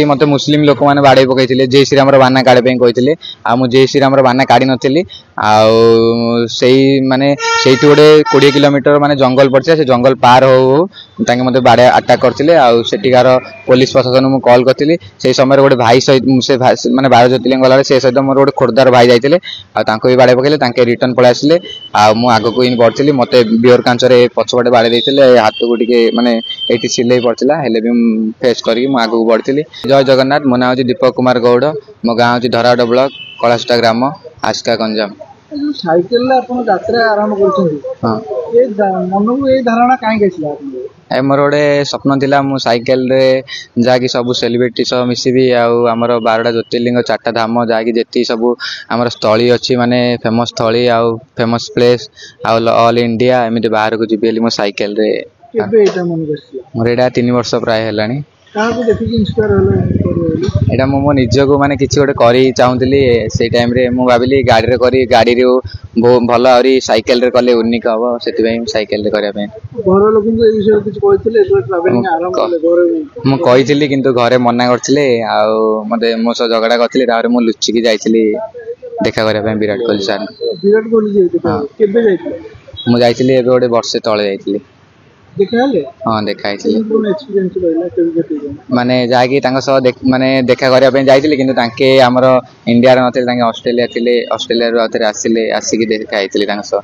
मत मुस्लिम लोक मैंने बाड़े पकई जय श्रीराम बाना काढ़े कहते जय श्रीराम बाना काढ़ी नी माने से गोटे 20 किलोमीटर माने जंगल पड़ता से जंगल पार हो मत बाड़े अटाक करते पुलिस प्रशासन मुझे कॉल करी से समय गोटे भाई सहित से माने 12 ज्योतिर्लिंग गला से सहित मोर गोटे खोर्धार भाई जाते भी बाड़े पकड़े रिटर्न पलि आसिले आगक इन बढ़ी मत बियर कांचर पछपटे बाड़े देते हाथ को टे माने ये सिलाई पड़ता है भी फेस करके आगक बढ़ी। जय जगन्नाथ मो ना दीपक कुमार गौड़ मो गाँव हूँ धराड़ ब्लॉक कलासुटा ग्राम आस्का गंजाम। साइकेल यात्रा आरंभ कर मन को ये धारणा कहीं मोर गोटे स्वप्न थिला मु साइकेल रे जाकि सब सेलिब्रिटी सब मिसिबी आमर 12टा ज्योतिर्लिंग 4टा धाम जाकि जेती सब आमर स्थली अच्छी माने फेमस स्थली आउ फेमस प्लेस ऑल इंडिया एमती बाहर को जी मो साइकेल रे मोर एटा 3 वर्ष प्राय हेलानी एटा मो निजको माने किछि गोटे करी चाहूली से टाइम रे मु भाविली गाड़ी रे करी गाड़ी रे भल आउरी साइकेल रे कले उन्निक हम से साइकेल रे करबा मु कही किंतु घरे मना करथिले आ मते मो सह झगड़ा करथिले तारे मु लुचिकी जाइछिली देखा करबा विराट कोहली सर। विराट कोहली केबे जाइछिले मु जाइछिली एबे गोटे वर्ष तळे जाइछिली हाँ देखा माने जाकि माने देखा करने जाइए किंतु तांके आमर इंडिया रे नथिले तांके ऑस्ट्रेलिया थिले ऑस्ट्रेलिया रो आथरे आसिले आसिकी देखा आइथिले तांके सह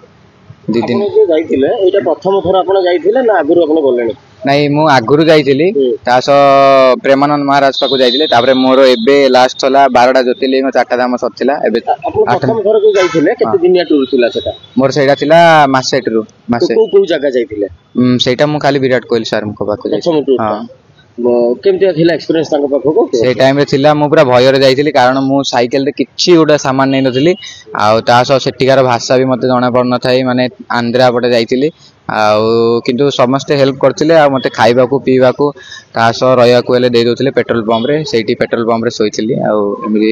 2 दिन जाइथिले एटा प्रथम थर आपण जाइथिले ना आगुर आपण गलेनी नहीं मु आगुरु जाइथिली तास प्रेमानंद महाराज पाकु जाइथिले तापरे मोर एबे लास्ट थला 12टा ज्योतिर्लिंग 4टा धाम सब थिला एबे प्रथम थर को जाइथिले केते दिनिया टूर थिला सेटा मोर सेटा थिला मासे टूर मासे को जगह जाइथिले सेटा मु खाली विराट कोहली सर को पाकु जाइथिले हां केमते थिला एक्सपीरियंस तांको पाखो से टाइम रे थिला मु पूरा भय रे जाइथिली कारण मु साइकेल रे किछि गोटा सामान नै नथिली आ तास सेटिकार भाषा भी मते जणा पड़ न थाई माने आंध्रा पटे जाइथिली किंतु समस्ते हेल्प करथिले आ मते खाइबा को पीबा को तास रहिया को दे दोथिले पेट्रोल पंप रे सेठी पेट्रोल पंप रे सोइथिली आ एमि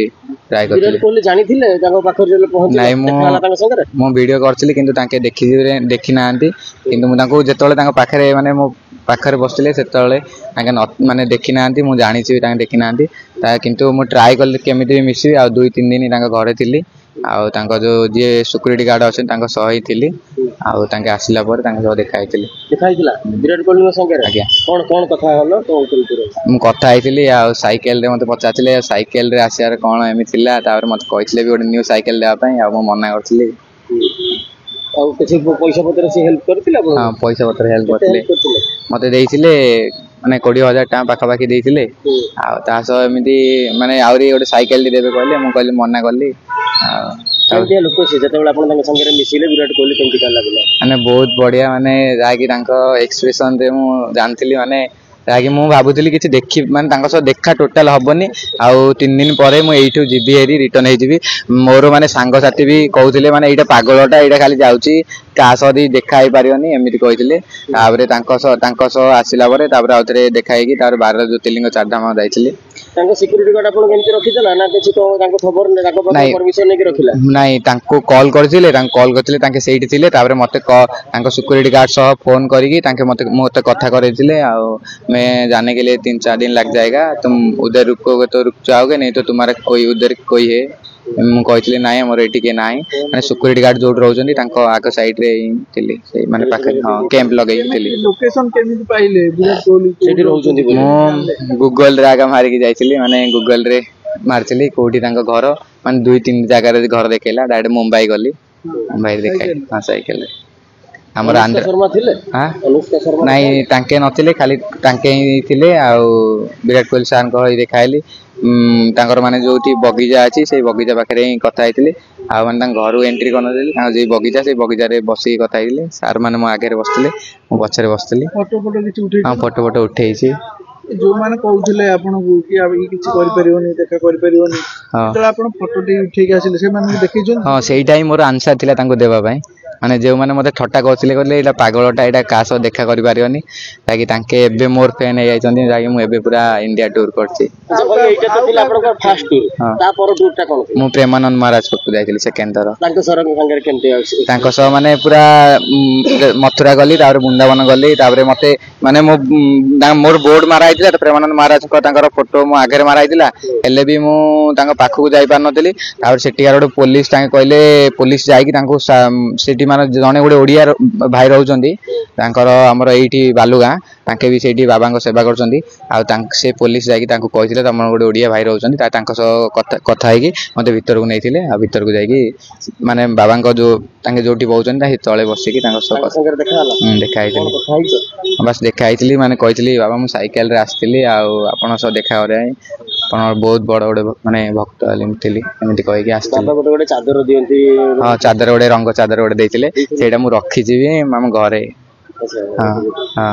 ट्राई करथिले। विराट कोहली जानिथिले ताको पाखर जे पहुंच नै मु वीडियो करथिली किंतु तांके देखि नांती किंतु मु तांको जेतोले तांको पाखरे माने मो पाखरे बसथिले सेतोले तांके माने देखि नांती मु जानिछि तांके देखि नांती ता किंतु मु ट्राई करले केमिति मिसि आ 2-3 दिन तांको घरे थिली आउ तांको जो जे सिक्युरिटी गार्ड अछन तांको सही थिली आउ तांके आसिला पर तांके जो देखाइतिला विराट कोहली संगे रे आज्ञा कोन कथा हलो तो मु कथा आइतिली आ साइकेल रे मते पचाथिले साइकेल रे आसियार कोन एमि थिला तापर मते कहिथिले भी गोटे न्यू साइकेल देबा पई आ मु मना करथिली आ किछि पैसा पत्र से हेल्प करथिला हां पैसा पत्र हेल्प करथिले मते देइथिले माने 20,000 टाका पाखा पाखी देइथिले आ तास एमिति माने आउरी गोटे साइकेल देबे कहले मु कहले मना करली केमतिया लोक से जतबेला आपण तांगे संगे रे मिसिले विराट कोहली केमति का लागला माने बहुत बढ़िया माने जाकी तांको एक्सप्रेशन रे मु जानथिली माने ताकि मु भाबुथिली किछि देखि माने तांको सह देखा टोटल हबनी आ 3 दिन परे मु एइठु जिबी हेरी रिटर्न हे जिबी मोर माने सांग साथी भी कहउथिले माने एटा पागलटा एटा खाली जाउची का सदी देखा ही पारियोनी एमिति कहिथिले ताबरे तांको सह आसिला परे ताबरे आउथरे देखा हेकी ताबरे 12 ज्योतिर्लिंग 4 धाम जाइथिले तांको सिक्युरिटी गार्ड आपण केमति रखितला ना किछि तो तांको खबर ने तांको परमिशन नै कि रखिला नहीं तांको कॉल करथिले तांके सेठी थिले ताबरे मते तांको सिक्युरिटी गार्ड सह फोन करिकी तांके मते कथा करैथिले आ मैं जाने के लिए 3-4 दिन लग जाएगा तुम उधर रुकोगे तो रुक जाओगे नहीं तो तुम्हारा कोई उधर कोई है मु कहिथिले नाही हमर एठी के नाही माने सिक्युरिटी गार्ड जोड रहउचंदी तांको आग साइड रे थिले से माने पाखे हां कैंप लगै थिले लोकेशन केमिति पाइले विराट कोहली सेठी रहउचंदी मु गूगल रे आगा मारि के जाइथिली माने गूगल रे मारथिली कोठी तांको घर माने 2-3 जगह रे घर देखेला डायरेक्ट मुंबई गली मुंबई देखाई हां साइकिल रे हमर आंध्र शर्मा थिले हां अनुष्का शर्मा नहीं तांके नथिले खाली तांके ही थिले आ विराट कोहली सर को ही देखाइली तांकर माने जोटी बगीचा अछि से बगीचा पाखरे ही कथा आइतिले आ माने तां घर एंट्री करन देली तां जे बगीचा से बगीचा रे बसी कथा आइले सर माने मो आगे रे बसथिले मो पछरे बसथिली फोटो किछि उठै हां फोटो उठैछि जो माने कहउथिले आपण को कि अब ई किछि करि परियोनी देखा करि परियोनी तो आपण फोटो टी उठै के आसिले से माने देखै जोन हां सेही टाइम मोर आंसर थिला तांको देबा पई ମାନେ ଯେଉଁମାନେ ମୋତେ ଥଟ୍ଟା କରୁଥିଲେ କହିଲେ ଏଇଟା ପାଗଳଟା ଏଇଟା କାହା ସହ ଦେଖା କରିପାରିବନି ଯାହାକି ତାଙ୍କେ ଏବେ ମୋର ଫ୍ୟାନ୍ ହେଇଯାଇଛନ୍ତି ଯାହାକି ମୁଁ ଏବେ ପୁରା ଇଣ୍ଡିଆ ଟୁର୍ କରିଛି। ଆଚ୍ଛା ଭାଇ ଏଇଟା ତ ଥିଲା ଆପଣଙ୍କର ଫାର୍ଷ୍ଟ ଟୁର୍ ହଁ। ତାପର ଟୁର୍ଟା କ'ଣ ଥିଲା? ମୁଁ ପ୍ରେମାନନ୍ଦ ମହାରାଜ ପାଖକୁ ଯାଇଥିଲି ସେକେଣ୍ଡ ଥର। ତାଙ୍କ ସାଙ୍ଗରେ କେମିତି ଅଛି? ତାଙ୍କ ସହ ମାନେ ପୁରା ମଥୁରା ଗଲି ତାପରେ ବୃନ୍ଦାବନ ଗଲି ତାପରେ ମତେ ମାନେ ମୋର ବୋର୍ଡ ମାରା ହେଇଥିଲା ପ୍ରେମାନନ୍ଦ ମହାରାଜଙ୍କ ତାଙ୍କର ଫଟୋ ମୋ ଆଗରେ ମାରା ହେଇଥିଲା ହେଲେ ବି ମୁଁ ତାଙ୍କ ପାଖକୁ ଯାଇପାରୁନଥିଲି। ତାପରେ ସେଠିକାର ଗୋଟେ ପୋଲିସ ତାଙ୍କେ କହିଲେ ପୋଲିସ ଯାଇକି ତାଙ୍କୁ ସେଠି ମାନେ ଜଣେ ଗୋଟେ ଓଡ଼ିଆ ଭାଇ ରହୁଛନ୍ତି ତାଙ୍କର ଆମର ଏଇଠି ବାଲୁଗାଁ ତାଙ୍କେ ବି ସେଇଠି ବାବାଙ୍କ ସେବା କରୁଛନ୍ତି ଆଉ ସେ ପୋଲିସ ଯାଇକି ତାଙ୍କୁ କହିଥିଲେ ତମର ଗୋଟେ ଓଡ଼ିଆ ଭାଇ ରହୁଛନ୍ତି ତାଙ୍କ ସହ କଥା ହେଇକି ମତେ ଭିତରକୁ ନେଇଥିଲେ ଆଉ ଭିତରକୁ ଯାଇକି ମାନେ ବାବାଙ୍କ ଯୋଉ ତାଙ୍କେ ଯୋଉଠି ବଉଛନ୍ତି ସେ ତଳେ ବସିକି ତାଙ୍କ ସହ ଦେଖା ହେଇଥିଲି। ବାସ୍ ଦେଖା ହେଇଥିଲି ମାନେ କହିଥିଲି ବାବା ମୁଁ ସାଇକେଲରେ ଆସିଥିଲି ଆଉ ଆପଣଙ୍କ ସହ ଦେଖା କରିବା ପାଇଁ ଆପଣ ବହୁତ ବଡ଼ ଗୋଟେ ମାନେ ଭକ୍ତ ଥିଲି ଏମିତି କହିକି ଆସିଥିଲି। ଗୋଟେ ଚାଦର ଦିଅନ୍ତି। ହଁ ଚାଦର ଗୋଟେ ରଙ୍ଗ ଚାଦର ଗୋଟେ ଦେଇଥିଲେ ସେଇଟା ମୁଁ ରଖିଛି ବି ଆମ ଘରେ।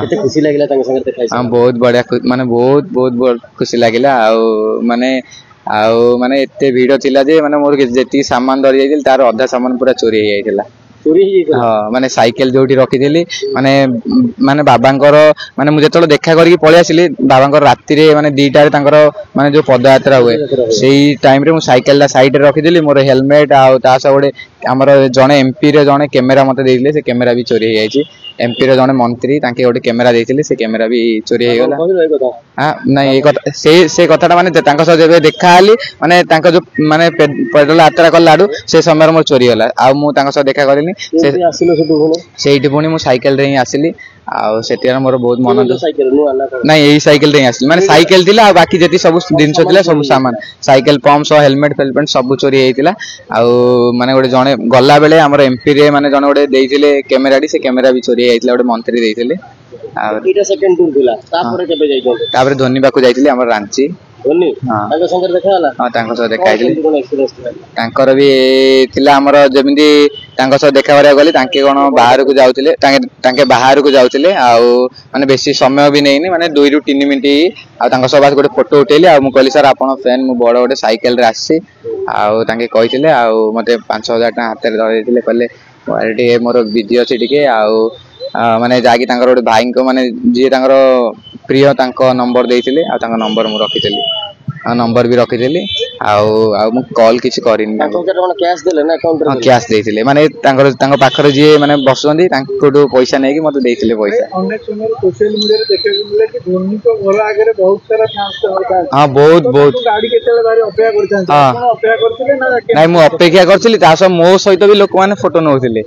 କେତେ ଖୁସି ଲାଗିଲା ତାଙ୍କ ସାଙ୍ଗରେ ଦେଖା ହେଇଛି? ହଁ ବହୁତ ବଢିଆ ମାନେ ବହୁତ ଖୁସି ଲାଗିଲା ଆଉ ମାନେ ଏତେ ଭିଡ ଥିଲା ଯେ ମାନେ ମୋର ଯେତିକି ସାମାନ ଧରି ଯାଇଥିଲି ତାର ଅଧା ସାମାନ ପୁରା ଚୋରି ହେଇଯାଇଥିଲା। ହଁ ମାନେ ସାଇକେଲ ଯୋଉଠି ରଖିଥିଲି ମାନେ ବାବାଙ୍କର ମାନେ ମୁଁ ଯେତେବେଳେ ଦେଖା କରିକି ପଳେଇ ଆସିଲି ବାବାଙ୍କର ରାତିରେ ମାନେ 2ଟାରେ ତାଙ୍କର ମାନେ ଯୋଉ ପଦଯାତ୍ରା ହୁଏ ସେଇ ଟାଇମରେ ମୁଁ ସାଇକେଲଟା ସାଇଡରେ ରଖିଥିଲି ମୋର ହେଲମେଟ ଆଉ ତା ସହ ଗୋଟେ ଆମର ଜଣେ ଏମପିରେ ଜଣେ କ୍ୟାମେରା ମତେ ଦେଇଥିଲେ ସେ କ୍ୟାମେରା ବି ଚୋରି ହେଇଯାଇଛି। ଏମପିର ଜଣେ ମନ୍ତ୍ରୀ ତାଙ୍କେ ଗୋଟେ କ୍ୟାମେରା ଦେଇଥିଲେ ସେ କ୍ୟାମେରା ବି ଚୋରି ହେଇଗଲା। ନାଇଁ ଏଇ କଥା ସେ କଥାଟା ମାନେ ତାଙ୍କ ସହ ଯେବେ ଦେଖା ହେଲି ମାନେ ତାଙ୍କ ଯୋଉ ମାନେ ପେଡାଲ ଯାତ୍ରା କଲା ଆଡୁ ସେ ସମୟରେ ମୋର ଚୋରି ହେଲା ଆଉ ମୁଁ ତାଙ୍କ ସହ ଦେଖା କରିନି। ସେଇଠି ପୁଣି ମୁଁ ସାଇକେଲରେ ହିଁ ଆସିଲି ଆଉ ସେଠିକାର ମୋର ବହୁତ ମନ ନାଇଁ ଏଇ ସାଇକେଲରେ ହିଁ ଆସିଲି ମାନେ ସାଇକେଲ ଥିଲା ଆଉ ବାକି ଯେତିକି ସବୁ ଜିନିଷ ଥିଲା ସବୁ ସାମାନ ସାଇକେଲ ପମ୍ପ ସହ ହେଲମେଟ ଫେଲମେଟ ସବୁ ଚୋରି ହେଇଥିଲା। ଆଉ ମାନେ ଗୋଟେ ଜଣେ ଗଲା ବେଳେ ଆମର ଏମପିରେ ମାନେ ଜଣେ ଗୋଟେ ଦେଇଥିଲେ କ୍ୟାମେରାଟି ସେ କ୍ୟାମେରା ବି ଚୋରି ହେଇଯାଇଥିଲା ଗୋଟେ ମନ୍ତ୍ରୀ ଦେଇଥିଲେ। ତାପରେ ଧୋନି ପାଖକୁ ଯାଇଥିଲି ଆମର ରାଞ୍ଚି। ତାଙ୍କ ସାଙ୍ଗରେ ଦେଖା ହେଲା? ହଁ ତାଙ୍କ ସହ ଦେଖା ହେଇଥିଲି। ତାଙ୍କର ବି ଥିଲା ଆମର ଯେମିତି ତାଙ୍କ ସହ ଦେଖା କରିବାକୁ ଗଲି ତାଙ୍କେ କଣ ବାହାରକୁ ଯାଉଥିଲେ ତାଙ୍କେ ବାହାରକୁ ଯାଉଥିଲେ ଆଉ ମାନେ ବେଶୀ ସମୟ ବି ନେଇନି ମାନେ 2 ରୁ 3 ମିନିଟ୍ ଆଉ ତାଙ୍କ ସହ ବାସ ଗୋଟେ ଫଟୋ ଉଠେଇଲି ଆଉ ମୁଁ କହିଲି ସାର୍ ଆପଣ ଫ୍ୟାନ୍ ମୁଁ ବଡ ଗୋଟେ ସାଇକେଲରେ ଆସିଛି ଆଉ ତାଙ୍କେ କହିଥିଲେ ଆଉ ମତେ 5,000 ଟଙ୍କା ହାତରେ ଧରେଇଥିଲେ କହିଲେ ଟିକେ ମୋର ବିଜି ଅଛି ଟିକେ ଆଉ ମାନେ ଯାହାକି ତାଙ୍କର ଗୋଟେ ଭାଇଙ୍କ ମାନେ ଯିଏ ତାଙ୍କର ପ୍ରିୟ ତାଙ୍କ ନମ୍ବର ଦେଇଥିଲେ ଆଉ ତାଙ୍କ ନମ୍ବର ମୁଁ ରଖିଥିଲି ଆଉ ନମ୍ବର ବି ରଖିଥିଲି ଆଉ ମୁଁ କଲ୍ କିଛି କରିନି। କ୍ୟାସ୍ ଦେଇଥିଲେ ମାନେ ତାଙ୍କ ପାଖରେ ଯିଏ ମାନେ ବସୁଛନ୍ତି ତାଙ୍କଠୁ ପଇସା ନେଇକି ମତେ ଦେଇଥିଲେ ପଇସା। ଅନେକ ସମୟରେ ସୋସିଆଲ ମିଡିଆରେ ଦେଖିବାକୁ ମିଳେ କି ଧୋନିଙ୍କ ଘର ଆଗରେ ବହୁତ ସାରା ଫ୍ୟାନ୍ସ ହଁ ବହୁତ ଗାଡି କେତେବେଳେ ଭାରି ଅପେକ୍ଷା କରିଥାନ୍ତି ଆପଣ ଅପେକ୍ଷା କରିଥିଲେ ନା? ନାଇଁ ମୁଁ ଅପେକ୍ଷା କରିଥିଲି ତା ସହ ମୋ ସହିତ ବି ଲୋକମାନେ ଫଟୋ ନେଉଥିଲେ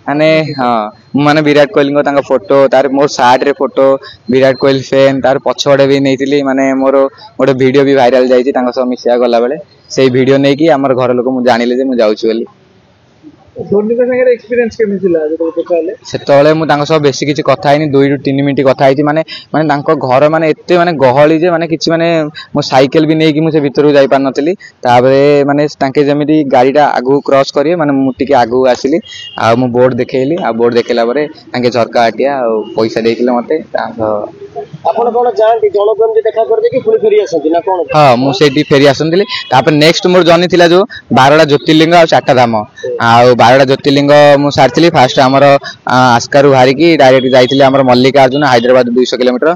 ମାନେ ହଁ ମୁଁ ମାନେ ବିରାଟ କୋହଲିଙ୍କ ତାଙ୍କ ଫଟୋ ତାର ମୋର ସାର୍ଟରେ ଫଟୋ ବିରାଟ କୋହଲି ଫ୍ୟାନ୍ ତାର ପଛପଟେ ବି ନେଇଥିଲି ମାନେ ମୋର ଗୋଟେ ଭିଡିଓ ବି ଭାଇରାଲ ଯାଇଛି ତାଙ୍କ ସହ ମିଶିବାକୁ ଗଲା ବେଳେ ସେଇ ଭିଡିଓ ନେଇକି ଆମର ଘର ଲୋକ ମୁଁ ଜାଣିଲେ ଯେ ମୁଁ ଯାଉଛି ବୋଲି। ଧୋନିଙ୍କ ସାଙ୍ଗରେ ଏକ୍ସପିରିଏନ୍ସ କେମିତି ଥିଲା ସେତେବେଳେ ମୁଁ ତାଙ୍କ ସହ ବେଶୀ କିଛି କଥା ହେଇନି 2 ରୁ 3 ମିନିଟ୍ କଥା ହେଇଛି ମାନେ ତାଙ୍କ ଘର ମାନେ ଏତେ ମାନେ ଗହଳି ଯେ ମାନେ କିଛି ମାନେ ମୋ ସାଇକେଲ ବି ନେଇକି ମୁଁ ସେ ଭିତରକୁ ଯାଇ ପାରିନଥିଲି। ତାପରେ ମାନେ ତାଙ୍କେ ଯେମିତି ଗାଡିଟା ଆଗକୁ କ୍ରସ କରିବେ ମାନେ ମୁଁ ଟିକେ ଆଗକୁ ଆସିଲି ଆଉ ମୁଁ ବୋର୍ଡ ଦେଖେଇଲି ଆଉ ବୋର୍ଡ ଦେଖେଇଲା ପରେ ତାଙ୍କେ ଝରକା ଆଟିଆ ଆଉ ପଇସା ଦେଇଥିଲେ ମତେ ଆପଣ କଣ ଯାଆନ୍ତି ଜଣକୁ ଏମିତି ଦେଖା କରିଦେଇକି ପୁଣି ଫେରି ଆସନ୍ତି ନା କଣ? ହଁ ମୁଁ ସେଇଠି ଫେରି ଆସନ୍ତି ତାପରେ ନେକ୍ସଟ ମୋର ଜର୍ଣ୍ଣି ଥିଲା ଯୋଉ 12ଟା ଜ୍ୟୋତିର୍ଲିଙ୍ଗ ଆଉ 4ଟା ଧାମ ଆଉ 12ଟା ଜ୍ୟୋତିର୍ଲିଙ୍ଗ ମୁଁ ସାରିଥିଲି ଫାଷ୍ଟ ଆମର ଆସ୍କାରୁ ବାହାରିକି ଡାଇରେକ୍ଟ ଯାଇଥିଲି ଆମର ମଲ୍ଲିକାର୍ଜୁନ ହାଇଦ୍ରାବାଦ 200 କିଲୋମିଟର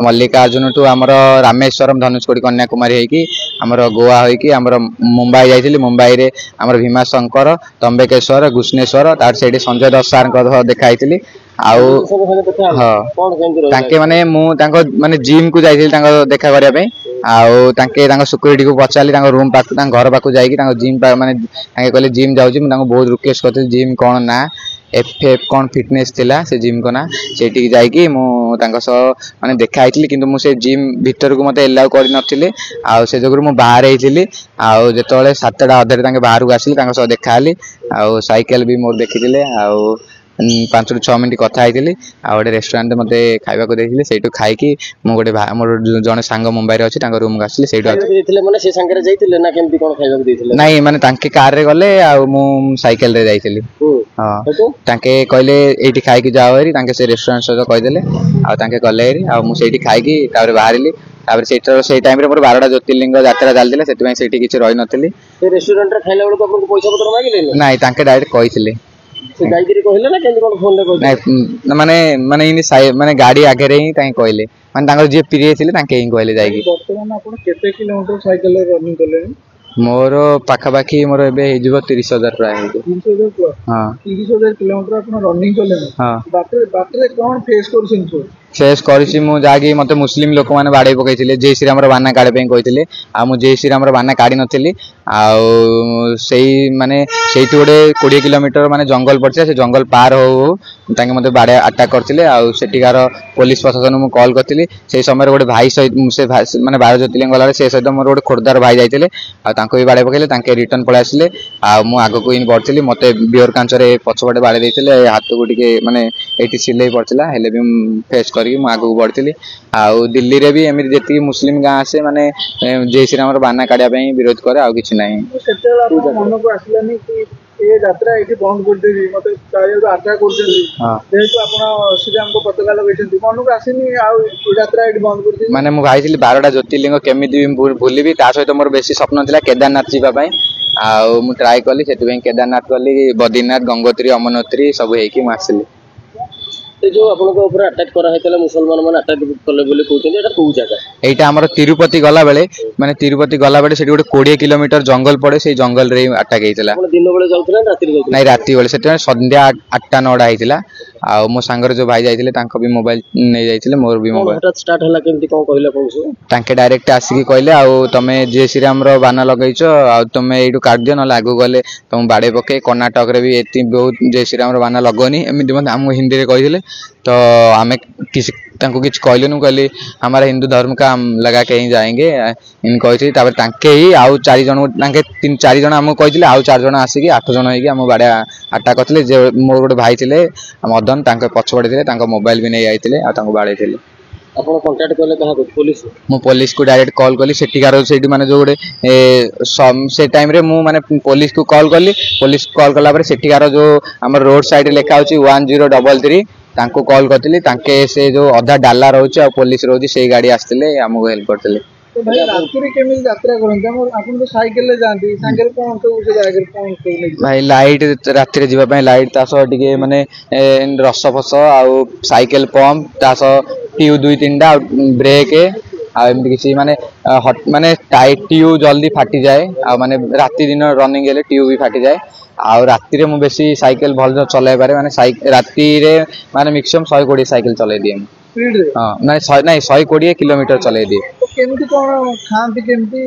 ମଲ୍ଲିକାର୍ଜୁନଠୁ ଆମର ରାମେଶ୍ୱରମ ଧନୁଷକୋଟି କନ୍ୟାକୁମାରୀ ହେଇକି ଆମର ଗୋଆ ହେଇକି ଆମର ମୁମ୍ବାଇ ଯାଇଥିଲି ମୁମ୍ବାଇରେ ଆମର ଭୀମାଶଙ୍କର ତମ୍ବେକେଶ୍ୱର ଘୁଷ୍ଣେଶ୍ୱର ତାର ସେଇଠି ସଞ୍ଜୟ ଦତ୍ତ ସାରଙ୍କ ସହ ଦେଖା ହେଇଥିଲି ଆଉ ହଁ ତାଙ୍କେ ମାନେ ମୁଁ ତାଙ୍କ ମାନେ ଜିମ୍ କୁ ଯାଇଥିଲି ତାଙ୍କ ଦେଖା କରିବା ପାଇଁ ଆଉ ତାଙ୍କେ ତାଙ୍କ ସିକ୍ୟୁରିଟିକୁ ପଚାରିଲି ତାଙ୍କ ରୁମ୍ ପାଖକୁ ତାଙ୍କ ଘର ପାଖକୁ ଯାଇକି ତାଙ୍କ ଜିମ୍ ମାନେ ତାଙ୍କେ କହିଲେ ଜିମ୍ ଯାଉଛି ମୁଁ ତାଙ୍କୁ ବହୁତ ରିକ୍ୱେଷ୍ଟ କରିଥିଲି ଜିମ୍ କଣ ନା FF କଣ ଫିଟନେସ୍ ଥିଲା ସେ ଜିମ୍ କ ନା ସେଇଠିକି ଯାଇକି ମୁଁ ତାଙ୍କ ସହ ମାନେ ଦେଖା ହେଇଥିଲି କିନ୍ତୁ ମୁଁ ସେ ଜିମ୍ ଭିତରକୁ ମତେ ଏଲାଉ କରିନଥିଲି ଆଉ ସେ ଯୋଗୁରୁ ମୁଁ ବାହାରେ ହେଇଥିଲି ଆଉ ଯେତେବେଳେ 7ଟା ଅଧରେ ତାଙ୍କେ ବାହାରକୁ ଆସିଲି ତାଙ୍କ ସହ ଦେଖା ହେଲି ଆଉ ସାଇକେଲ ବି ମୋର ଦେଖିଥିଲେ ଆଉ 5 ରୁ 6 ମିନିଟ୍ କଥା ହେଇଥିଲି ଆଉ ଗୋଟେ ରେଷ୍ଟୁରାଣ୍ଟରେ ମତେ ଖାଇବାକୁ ଦେଇଥିଲେ ସେଇଠୁ ଖାଇକି ମୁଁ ଗୋଟେ ମୋର ଜଣେ ସାଙ୍ଗ ମୁମ୍ବାଇରେ ଅଛି ତାଙ୍କ ରୁମକୁ ଆସିଲି ସେଇଠୁ ନାଇଁ ମାନେ ତାଙ୍କେ କାରରେ ଗଲେ ଆଉ ମୁଁ ସାଇକେଲରେ ଯାଇଥିଲି। ହଁ ତାଙ୍କେ କହିଲେ ଏଇଠି ଖାଇକି ଯାଅ ହେରି ତାଙ୍କେ ସେ ରେଷ୍ଟୁରାଣ୍ଟ ସହିତ କହିଦେଲେ ଆଉ ତାଙ୍କେ ଗଲେ ହେରି ଆଉ ମୁଁ ସେଇଠି ଖାଇକି ତାପରେ ବାହାରିଲି ତାପରେ ସେଇ ଟାଇମରେ ମୋର 12ଟା ଜ୍ୟୋତିର୍ଲିଙ୍ଗ ଯାତ୍ରା ଚାଲିଥିଲା ସେଥିପାଇଁ ସେଇଠି କିଛି ରହିନଥିଲି। ସେ ରେଷ୍ଟୁରାଣ୍ଟରେ ଖାଇଲା ବେଳକୁ ଆପଣଙ୍କୁ ପଇସା ପତ୍ର ମାଗିଲେ? ନାଇଁ ତାଙ୍କେ ଡାଇରେକ୍ଟ କହିଥିଲେ से जाइकरी कहले ना केंदी कोन फोन रे कहले ନାଇଁ ମାନେ ମାନେ ଇନି ମାନେ ଗାଡି ଆଗରେ ହିଁ ତାଙ୍କେ କହିଲେ ମାନେ ତାଙ୍କର ଯିଏ ପ୍ରିୟ ଥିଲେ ତାଙ୍କେ ହିଁ କହିଲେ ଯାଇକି ବର୍ତ୍ତମାନ ଆପଣ କେତେ କିଲୋମିଟର ସାଇକେଲ ରନିଂ କଲେଣି? ମୋର ପାଖାପାଖି ମୋର ଏବେ ହେଇଯିବ 30,000 ପ୍ରାୟ ହେଇଯିବ 30,000 ପ୍ଲସ। ହଁ 30,000 କିଲୋମିଟର ଆପଣ ରନିଂ କଲେଣି। ହଁ ବାଟରେ କଣ ଫେସ୍ କରୁଛନ୍ତି? ଫେସ୍ କରିଛି ମୁଁ ଯାହାକି ମତେ ମୁସଲିମ ଲୋକମାନେ ବାଡେଇ ପକେଇଥିଲେ ଜୟ ଶ୍ରୀରାମର ବାନା କାଢିବା ପାଇଁ କହିଥିଲେ ଆଉ ମୁଁ ଜୟ ଶ୍ରୀରାମର ବାନା କାଢି ନଥିଲି ଆଉ ସେଇ ମାନେ ସେଇଠୁ ଗୋଟେ 20 କିଲୋମିଟର ମାନେ ଜଙ୍ଗଲ ପଡିଥିଲା ସେ ଜଙ୍ଗଲ ପାର ହଉ ହଉ ତାଙ୍କେ ମତେ ବାଡେଇ ଆଟାକ୍ କରିଥିଲେ ଆଉ ସେଠିକାର ପୋଲିସ ପ୍ରଶାସନକୁ ମୁଁ କଲ୍ କରିଥିଲି ସେଇ ସମୟରେ ଗୋଟେ ଭାଇ ସହିତ ସେ ମାନେ 12 ଜ୍ୟୋତିର୍ଲିଙ୍ଗ ଗଲାବେଳେ ସେ ସହିତ ମୋର ଗୋଟେ ଖୋର୍ଦ୍ଧାର ଭାଇ ଯାଇଥିଲେ ଆଉ ତାଙ୍କୁ ବି ବାଡେଇ ପକେଇଲେ ତାଙ୍କେ ରିଟର୍ନ ପଳେଇ ଆସିଲେ ଆଉ ମୁଁ ଆଗକୁ ହିଁ ବଢିଥିଲି ମତେ ବିୟର କାଞ୍ଚରେ ପଛପଟେ ବାଡେଇ ଦେଇଥିଲେ ହାତକୁ ଟିକେ ମାନେ ଏଇଠି ସିଲେଇ ପଡିଥିଲା ହେଲେ ବି ମୁଁ ଫେସ୍ କରିକି ମୁଁ ଆଗକୁ ବଢିଥିଲି ଆଉ ଦିଲ୍ଲୀରେ ବି ଏମିତି ଯେତିକି ମୁସଲିମ ଗାଁ ଆସେ ମାନେ ଜୟ ଶ୍ରୀରାମର ବାନା କାଢିବା ପାଇଁ ବିରୋଧ କରେ ଆଉ କିଛି ନାହିଁ ସେତେବେଳେ ଆପଣଙ୍କ ମନକୁ ଆସିଲାନି କି ଏ ଯାତ୍ରା ଏଇଠି ବନ୍ଦ କରିଦେବି ମତେ ଚାରିଆଡୁ ଆଟାକ୍ କରୁଛନ୍ତି ଯେହେତୁ ଆପଣ ଶ୍ରୀରାମଙ୍କ ପତାକା ଲଗେଇଛନ୍ତି ମନକୁ ଆସିନି ଆଉ ଏ ଯାତ୍ରା ଏଇଠି ବନ୍ଦ କରିଦେବି ମାନେ ମୁଁ ଭାବିଥିଲି 12ଟା ଜ୍ୟୋତିର୍ଲିଙ୍ଗ କେମିତି ଭୁଲିବି ତା ସହିତ ମୋର ବେଶୀ ସ୍ୱପ୍ନ ଥିଲା କେଦାରନାଥ ଯିବା ପାଇଁ ଆଉ ମୁଁ ଟ୍ରାଏ କଲି ସେଥିପାଇଁ କେଦାରନାଥ ଗଲି ବଦ୍ରୀନାଥ ଗଙ୍ଗୋତ୍ରୀ ଅମରନାଥ ସବୁ ହେଇକି ମୁଁ ଆସିଲି ଏ जो आपनको ऊपर अटैक करा हैतला मुसलमान माने अटैक कले बोली कहउछन एटा कोउ जगह এইটা আমার তিরুপতি গলা বেলে মানে তিরুপতি গলা বেলে সেটি গোটে 20 কিলোমিটার জঙ্গল পড়ে সেই জঙ্গল রে আটাক ହେଇଥିଲା ଆପଣ ଦିନ ବେଳେ ଯାଉଥିଲେ ନା ରାତିରେ ଯାଉଥିଲେ ନାଇଁ ରାତି ବେଲେ ସେଟା ସନ୍ଧ୍ୟା 8ଟା 9ଟା ହେଇଥିଲା ଆଉ ମୋ ସାଙ୍ଗରେ ଯୋ ଭାଇ ଯାଇଥିଲେ ତାଙ୍କ ବି ମୋବାଇଲ ନେଇ ଯାଇଥିଲେ मोर भी मोबाइल ହଠାତ ଷ୍ଟାର୍ଟ ହେଲା କେମିତି କଣ କହିଲା କୋଉ ସବୁ ତାଙ୍କେ डायरेक्ट ଆସିକି କହିଲେ ଆଉ ତମେ ଜୟ ଶ୍ରୀରାମ ର ବାନା ଲଗେଇଛ ଆଉ ତମେ ଏଇଠୁ କାଢ ଦିଅ ନଲେ ଆଗୁ ଗଲେ ତମ ବାଡେ ପକେ କର୍ଣ୍ଣାଟକ ରେ ବି ଏତି ବହୁତ ଜୟ ଶ୍ରୀରାମ ର ବାନା लगोनी ଏମିତି ମତେ ଆମ ହିନ୍ଦୀ ରେ କହିଥିଲେ तो हमें किसी तांको किछ कहलुनु कहली हमारा हिंदू धर्म का हम लगा के ही जाएंगे इन कहि तापर तांके ही आउ 4 जण तांके 3-4 जण हम कहिथिले आउ 4 जण आसीकी 8 जण हेकी हम बाडा अटैक करथिले जे मोर गोटे भाई थिले मदन तांके पछपड़े थिले तांको मोबाइल भी नै आइथिले आ तांको बाडे थिले ଆପଣ କଣ୍ଟାକ୍ଟ କଲେ କାହାକୁ पुलिस मु पुलिस को डायरेक्ट कॉल कली सेठिकार सेठी माने जो गोटे से टाइम रे मु माने पुलिस को कॉल कली पुलिस कॉल कला पर सेठिकार जो हमर रोड साइड लिखा होची 1033 तांको कॉल करथिली तांके से जो अधा डाला रहउची आ पुलिस रहउची सेही गाड़ी आस्थिले हमको हेल्प करथिले तो भाई रात्रि केमिल यात्रा करंते हम आपन तो साइकिल ले जांती साइकिल कोन तो उसे जागर कोन तो भाई लाइट रात्रि रे जीवा पय लाइट तासो टिके माने रस फस आ साइकिल पंप तासो ट्यू 2-3टा ब्रेक आ एमति किसी माने हट माने टाइट ट्यू जल्दी फाटी जाए आ माने रात्रि दिन रनिंग हेले ट्यू भी फाटी जाए आ रात्रि रे मु बेसी साइकिल भल चलाय पारे माने रात्रि रे माने मैक्सिमम 120 साइकिल चलाय दिए स्पीड रे हां नहीं 120 किलोमीटर चलाय दिए तो केमिति कोन खांती केमिति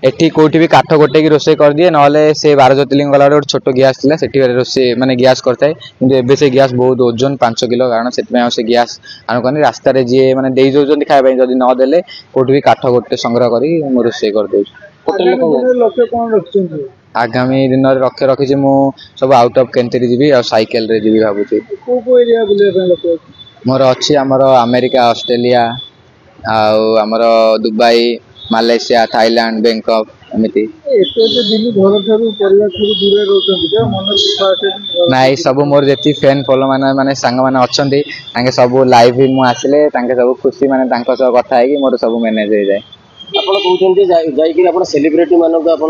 एठी कोठी भी काठ गोटे की रोसे कर दिए नले से 12 ज्योतिर्लिंग गला गोटे छोटो गैस थिला सेठी रोसे माने गैस करथाय किंतु एबे से गैस बहुत ओजन 5 किलो कारण सेट में से गैस आनु कनी रास्ता रे जे माने देई जोजन खाय पय जदी न देले कोठी भी काठ गोटे संग्रह करी मो रोसे कर देउ होटल लक्ष्य कोन रखछन आगामी दिन रखे रखी मु सब आउट ऑफ केंतरी जीवी आ साइकिल रे जीवी भाबुची को एरिया बुले पे लक्ष्य मोर अछि हमर अमेरिका ऑस्ट्रेलिया आ हमर दुबई मालयसिया थाईलैंड बैंकॉक एमिति एते दिन घर थारु परिवार थारु दूर रहउछन जे मन विश्वास नाइ सब मोर जेती फैन फॉलो माने संग माने अछंती तांके सब लाइव भी मु आसिले तांके सब खुशी माने तांको सब कथा है कि मोर सब मैनेज हो जाए ଆପଣ କହୁଛନ୍ତି ଯାଇ कि ଆପଣ सेलिब्रिटी ମାନଙ୍କୁ ଆପଣ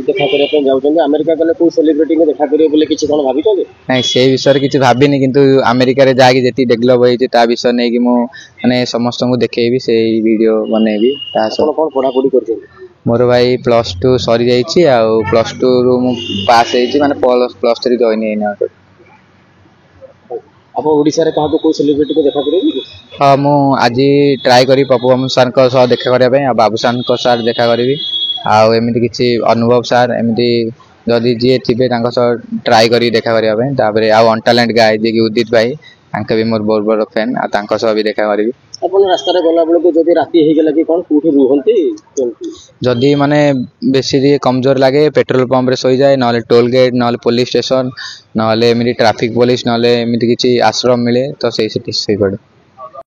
देखा करिया पे जाउଛନ୍ତି अमेरिका गले को सेलिब्रिटी को देखा करियो बोले किछि कोन भाबिଛନ୍ତି नाइ से विषय किछि भाबिनी किंतु अमेरिका रे जाकी जेती डेवलप होई ता विषय नै कि मु माने समस्त को देखेबी से वीडियो बनेबी ता सब कोन पढा पढी करछन मोर भाई +2 सरी जाईची आ +2 रु मु पास हेची माने +3 जॉइन हेना आप ओडिसा रे कहाको को सेलिब्रिटी को देखा करियो हाँ मु आज ट्राए करी पप्पू हम सर को सह देखा करिया पय आ बाबू सर को सर देखा करबी आ एमिति किछि अनुभव सर एमिति जदी जे थिबे तांको सह ट्राए करी देखा करिया पय ताबरे आ अनटैलेंट गाय जे कि उदित भाई तांके भी मोर बहुत बड़ फैन आ तांको सह भी देखा करबी अपन रास्ता रे गला बेले को जदी राती हे गेला कि कोन कोठी रुहंती जदी माने बेसी दी कमजोर लागे पेट्रोल पंप रे सोई जाए नले टोल गेट नले पुलिस स्टेशन नले एमिति ट्रैफिक पुलिस नले एमिति किछि आश्रम मिले तो सेही सेठी सोई पड़े।